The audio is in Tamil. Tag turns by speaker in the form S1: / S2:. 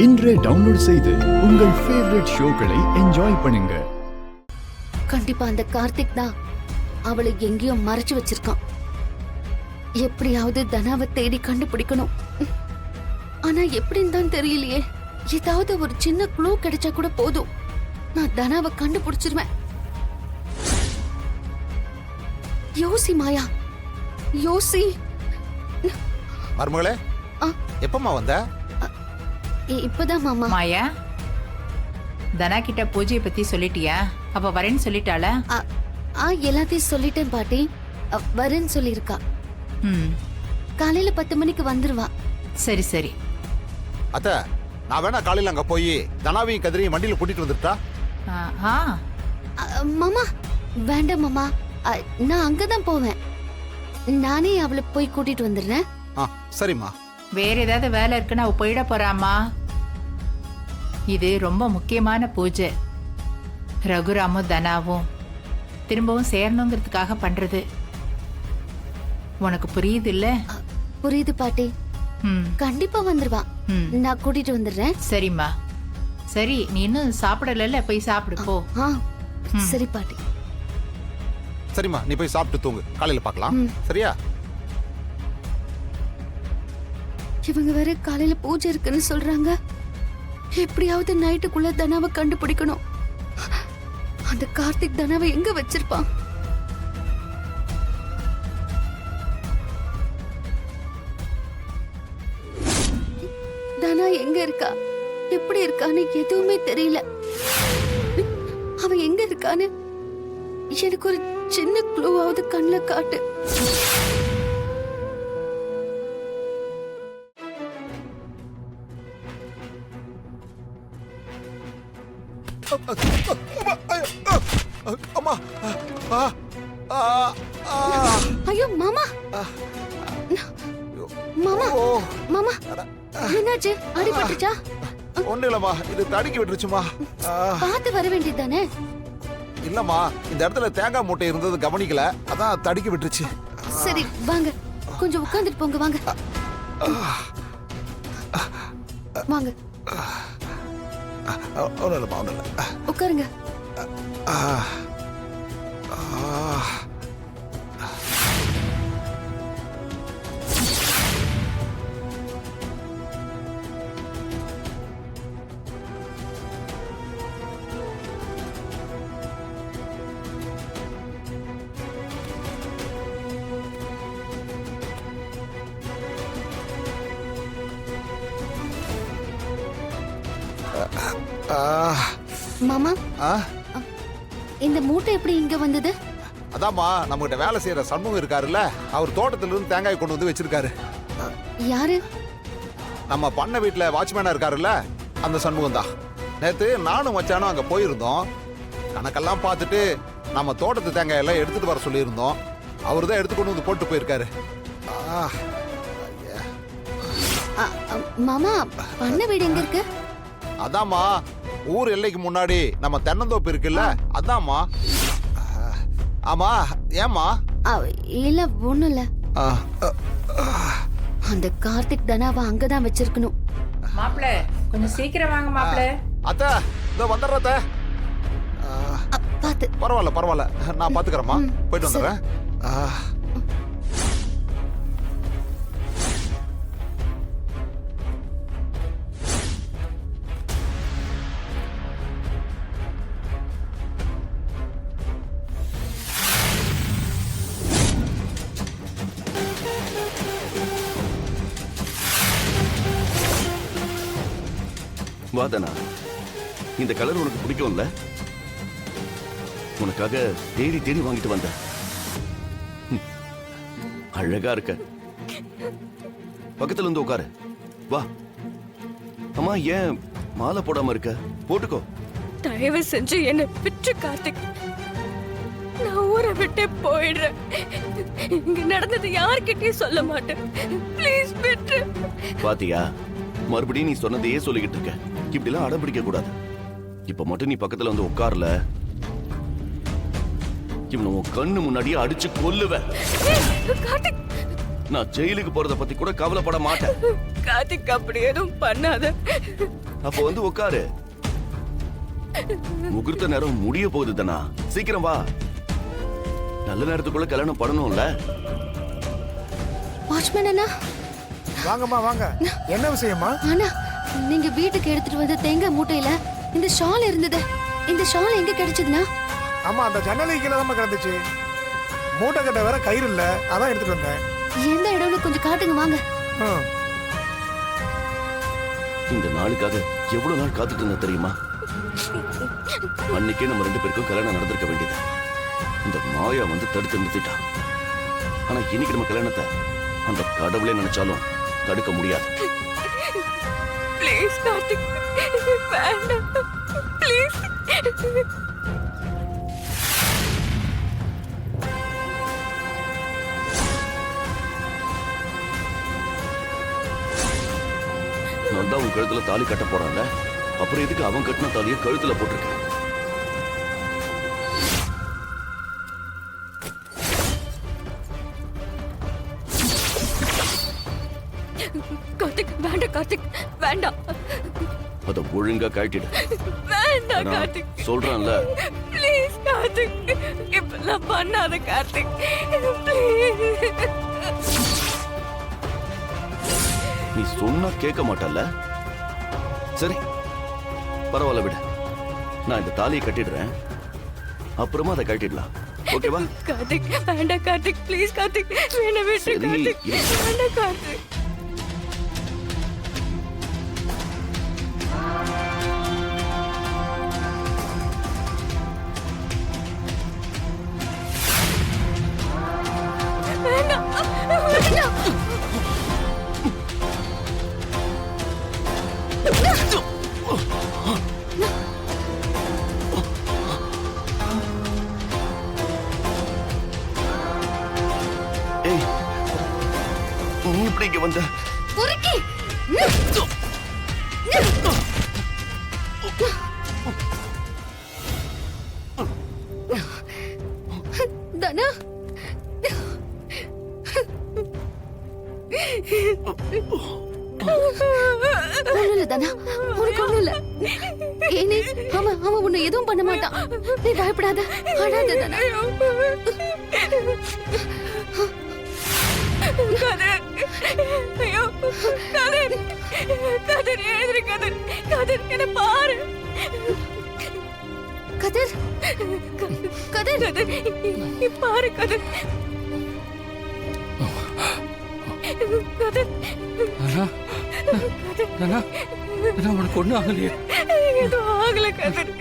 S1: இன்றே டவுன்லோட் செய்து உங்கள் ஃபேவரட் ஷோக்களை என்ஜாய் பண்ணுங்க.
S2: கண்டிப்பா அந்த கார்த்திக் தான் அவளை எங்கேயோ மறைச்சு வச்சிருக்கான். எப்படியாவது தனாவை தேடி கண்டுபிடிக்கணும். ஆனா எப்படின்னு தான் தெரியலையே. ஏதாவது ஒரு சின்ன க்ளூ கிடைச்சா கூட போதும், நான் தனாவை கண்டுபிடிச்சிருவேன். யோசி மாயா, யோசி.
S3: மருமகளே, எப்பமா வந்த?
S2: இப்பதான் மாமா.
S4: மாயா, தனா கிட்ட பூஜையை பத்தி சொல்லிட்டியா? அவ வரேன்னு சொல்லிட்டாளா?
S2: எல்லாத்தையும் சொல்லிட்டேன் பாட்டி. வரேன்னு சொல்லிருக்கா. காலையில 10 மணிக்கு வந்துருவா.
S4: சரி சரி.
S3: அத்த, நான் வேணா காலையில அங்க போய் தனாவையும் கதிரையும் வண்டியில கூட்டிட்டு வந்துட்டா?
S2: மாமா வேண்டாம் மாமா, நான் அங்கதான் போவேன். நானே அவளை போய் கூட்டிட்டு வந்துடுறேன்.
S3: சரிம்மா.
S4: வேற ஏதாவது வேலை இருக்குன்னு அவ போயிட போறாமா. இது ரொம்ப முக்கியமான பூஜை. ரகுராமும் தனாவும் திரும்பவும் சேரணுங்கிறதுக்காக பண்றது. உனக்கு புரியுது இல்ல?
S2: புரியுது பாட்டி. கண்டிப்பா வந்துருவா. நான் கூட்டிட்டு வந்துடுறேன்.
S4: சரிம்மா. சரி, நீ இன்னும் சாப்பிடல, போய் சாப்பிடு போ.
S2: சரி பாட்டி.
S3: சரிம்மா, நீ போய் சாப்பிட்டு தூங்கு, காலையில பார்க்கலாம். சரியா?
S2: இவங்க வேற காலையில பூஜை இருக்குன்னு சொல்றாங்க. எப்படியாவது நைட்டுக்குள்ள தனாவை கண்டுபிடிக்கணும். அந்த கார்த்திக் தனாவை எங்க வச்சிருப்பான்? தனா எங்க இருக்கா, எப்படி இருக்கான்னு எதுவுமே தெரியல. அவ எங்க இருக்கான்னு எனக்கு ஒரு சின்ன க்ளூவாவது கண்ணுல காட்டு.
S3: அம்மா,
S2: ஐயோ மாமா, மாமா, மாமா, என்னாச்சு? அடிபட்டுச்சா?
S3: ஒண்ணு இல்லம்மா, இது தடுக்கி விட்டுருச்சுமா.
S2: பார்த்து வர வேண்டியதானே?
S3: இல்லம்மா, இந்த இடத்துல தேங்காய் மூட்டை இருந்தது கவனிக்கல, அதான் தடுக்கி விட்டுருச்சு.
S2: சரி வாங்க, கொஞ்சம் உட்கார்ந்துட்டு போங்க. வாங்க வாங்க.
S3: ஒன்றும் இல்லைம்மா, ஒன்றும் இல்லை.
S2: உட்காருங்க. மாமா, இந்த மூட்டை எப்படி இங்க வந்தது?
S3: அதாம்மா, நம்ம கிட்ட வேலை செய்யற சண்முகம் இருக்காருல்ல, அவர் தோட்டத்துல இருந்து தேங்காய் கொண்டு வந்து வச்சிருக்காரு.
S2: யாரு?
S3: நம்ம பண்ண வீட்டுல வாட்ச்மேனா இருக்காருல்ல, அந்த சண்முகம் தான். நேத்து நானும் மச்சானும் அங்க போயிருந்தோம். கணக்கெல்லாம் பார்த்துட்டு நம்ம தோட்டத்து தேங்காய் எல்லாம் எடுத்துட்டு வர சொல்லியிருந்தோம். அவரு தான் எடுத்து கொண்டு வந்து போட்டு போயிருக்காரு.
S2: மாமா, பண்ண வீடு எங்க இருக்கு?
S3: அதாம்மா, ஊர் எல்லைக்கு முன்னாடி நம்ம தென்னந்தோப்பு இருக்குல்ல, அதாம்மா. ஆமா, ஏமா?
S2: இல்ல, ஒண்ணும் இல்ல. அந்த கார்த்திக் தனாவை அங்கதான் வச்சிருக்கணும்.
S4: மாப்பிள்ள, கொஞ்சம் சீக்கிரம் வாங்க மாப்பிள்ள.
S3: அத்தை, இதோ வந்துடுறத.
S2: பாத்து.
S3: பரவாயில்ல பரவாயில்ல, நான் பாத்துக்கிறேம்மா. போயிட்டு வந்துடுறேன்.
S5: வாதனா, இந்த கலர் உனக்கு பிடிக்கும்ல? உனக்காக தேடி தேடி வாங்கிட்டு வந்த. அழகா இருக்க. பக்கத்துல இருந்து உட்காரு. வா. அம்மா, ஏன் மாலை போடாம இருக்க? போட்டுக்கோ.
S6: தயவு செஞ்சு என்ன விட்டு கார்த்திக், நான் ஊரை விட்டே போயிடுறேன். இங்க நடந்தது யார்கிட்டயும் சொல்ல மாட்டேன். ப்ளீஸ் விட்டு.
S5: பாத்தியா, மறுபடியும் நீ சொன்னதையே சொல்லிக்கிட்டு இருக்க. இப்படி எல்லாம் அடம் பிடிக்க கூடாது. இப்ப மட்டும் நீ பக்கத்துல வந்து உட்கார்ல, இவனை உன் கண்ணு முன்னாடியே அடிச்சு கொல்லுவேன்.
S6: கார்த்திக்,
S5: நான் ஜெயிலுக்கு போறத பத்தி கூட கவலைப்பட மாட்டேன்.
S6: கார்த்திக், அப்படி எதுவும் பண்ணாத.
S5: அப்ப வந்து உட்காரு. முகூர்த்த நேரம் முடிய போகுது தானா, சீக்கிரம் வா. நல்ல நேரத்துக்குள்ள கல்யாணம் பண்ணணும்ல.
S2: வாட்ச்மேன் அண்ணா,
S7: வாங்கம்மா வாங்க. என்ன விஷயமா?
S2: அண்ணா நீங்க வீட்டுக்கு எடுத்துட்டு வந்த தேங்காய் மூட்டையில இந்த ஷால் இருந்தது. இந்த ஷால் எங்க கிடைச்சதுன்னா?
S7: ஆமா, அந்த ஜன்னலுக்கு கீழே தான் கிடந்துச்சு. மூட்டை கட்ட வேற கயிறு இல்ல, அதான் எடுத்துட்டு வந்தேன்.
S2: எந்த இடம்னு கொஞ்சம் காட்டுங்க வாங்க.
S7: ம்.
S5: இந்த நாளுக்காக எவ்வளவு நாள் காத்துட்டு இருந்த தெரியுமா? அன்னைக்கே நம்ம 2 பேருக்கும் கல்யாணம் நடந்திருக்க வேண்டியது. இந்த மாயா வந்து தடுத்து நிறுத்திட்டா. ஆனா இன்னைக்கு நம்ம கல்யாணத்தை அந்த கடவுளே நினைச்சாலும் தடுக்க முடியாது.
S6: ப்ளீஸ் கார்த்திக், வேண்டாம் ப்ளீஸ்.
S5: நான் தான் உன் கழுத்துல தாலி கட்ட போறான்ல, அப்புறம் எதுக்கு அவன் கட்டின தாலியை கழுத்துல போட்டிருக்க?
S6: கார்த்திக் வேண்டாம், கார்த்திக் வேண்டாம்,
S5: அத ஒழுங்கா கழட்டிடு.
S6: வேண்டாம்
S5: நான்
S6: கார்த்திக்,
S5: சொல்றேன்ல.
S6: ப்ளீஸ் கார்த்திக், இப்பெல்லாம் பண்ணாத கார்த்திக், ப்ளீஸ்.
S5: நீ சொன்னா கேட்க மாட்டல்ல? சரி பரவாயில்ல, விடு. நான் இந்த தாலியை கட்டிடுறேன், அப்புறமா அதை கட்டிடலாம். ஓகேவா?
S6: கார்த்திக் வேண்டாம் கார்த்திக், ப்ளீஸ் கார்த்திக், வேண்டாம் விட்டு
S5: சரி,
S6: கார்த்திக்,
S5: இரு.
S6: வேண்டாம் கார்த்திக். வேண்டாம், வேண்டாம்.
S5: ஏய், நீ இப்படி இங்க வந்த?
S2: பொறுக்கி தனா, ஒண்ணும் இல்ல தனா, உனக்கு ஒண்ணும் இல்ல. ஏனே அவன் உன்னை எதுவும் பண்ண மாட்டான். நீ பயப்படாத, அழாத தனா.
S6: கதிர், ஐயோ கதிர், கதிர் எழுதுரு கதிர், கதிர் என்ன பாரு.
S2: கதிர், கதிர்,
S6: கதிர் பாரு கதிர். கதிர்,
S8: உனக்கு ஒண்ணும் ஆகலையே?
S6: எதுவும் ஆகல கதிர்.